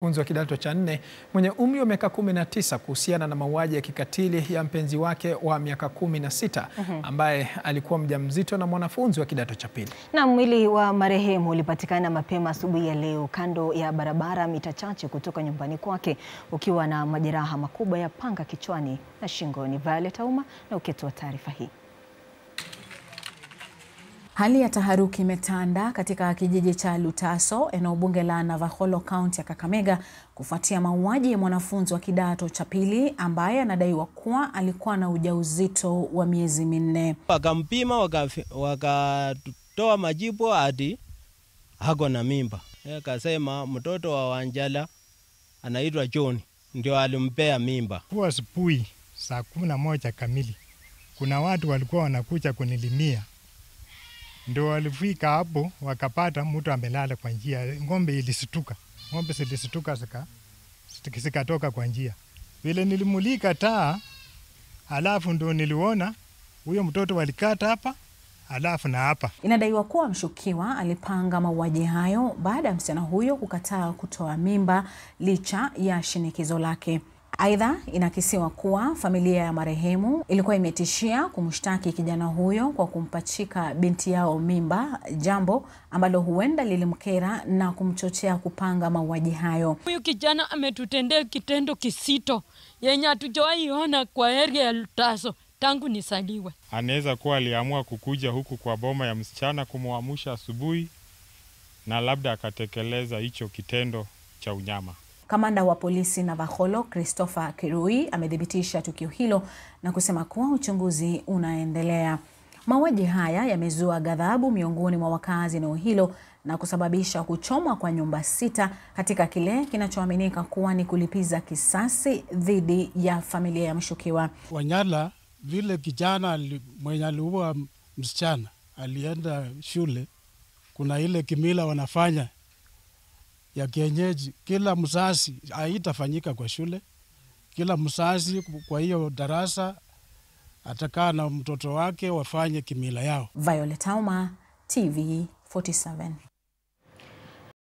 Mwanafunzi wa kidato cha 4 mwenye umri wa miaka 19 kuhusiana na mauaji ya kikatili ya mpenzi wake wa miaka 16 ambaye alikuwa mjamzito na mwanafunzi wa kidato cha 2. Na mwili wa marehemu ulipatikana mapema asubuhi ya leo kando ya barabara mita chache kutoka nyumbani kwake ukiwa na majeraha makubwa ya panga kichwani na shingoni. Violet Auma na uketu wa taarifa hii. Hali ya taharuki imetanda katika kijiji cha Lutaso, eneo bunge la Navakholo, kaunti ya Kakamega, kufuatia mauaji ya mwanafunzi wa kidato cha 2 ambaye anadaiwa kuwa alikuwa na ujauzito wa miezi 4. Wakampima wakatoa majibu hadi hako na mimba. Akasema mtoto wa Wanjala anaitwa John ndio alimpea mimba. Kwa asubuhi saa 11 kamili kuna watu walikuwa wanakuja kunilimia. Ndio walifika hapo wakapata mtu amelala kwa njia. Ng'ombe ilisituka. Ng'ombe zilisituka zikatoka kwa njia. Vile nilimulika taa, alafu ndio niliona huyo mtoto walikata hapa, alafu na hapa. Inadaiwa kuwa mshukiwa alipanga mauaji hayo baada ya msichana huyo kukataa kutoa mimba licha ya shinikizo lake. Aidha, inakisiwa kuwa familia ya marehemu ilikuwa imetishia kumshtaki kijana huyo kwa kumpachika binti yao mimba, jambo ambalo huenda lilimkera na kumchochea kupanga mauaji hayo. Huyu kijana ametutendea kitendo kisito yenye hatujawahi ona kwa area ya Lutaso tangu nisaliwe. Anaweza kuwa aliamua kukuja huku kwa boma ya msichana kumwamusha asubuhi na labda akatekeleza hicho kitendo cha unyama. Kamanda wa polisi Navakholo, Christopher Kirui, amedhibitisha tukio hilo na kusema kuwa uchunguzi unaendelea. Mauaji haya yamezua ghadhabu miongoni mwa wakazi eneo hilo na kusababisha kuchomwa kwa nyumba 6 katika kile kinachoaminika kuwa ni kulipiza kisasi dhidi ya familia ya mshukiwa. Wanyala, vile kijana mwenye aliua msichana alienda shule, kuna ile kimila wanafanya ya kienyeji. Kila mzazi haitafanyika kwa shule. Kila mzazi kwa hiyo darasa atakaa na mtoto wake wafanye kimila yao. Violet Auma, TV 47.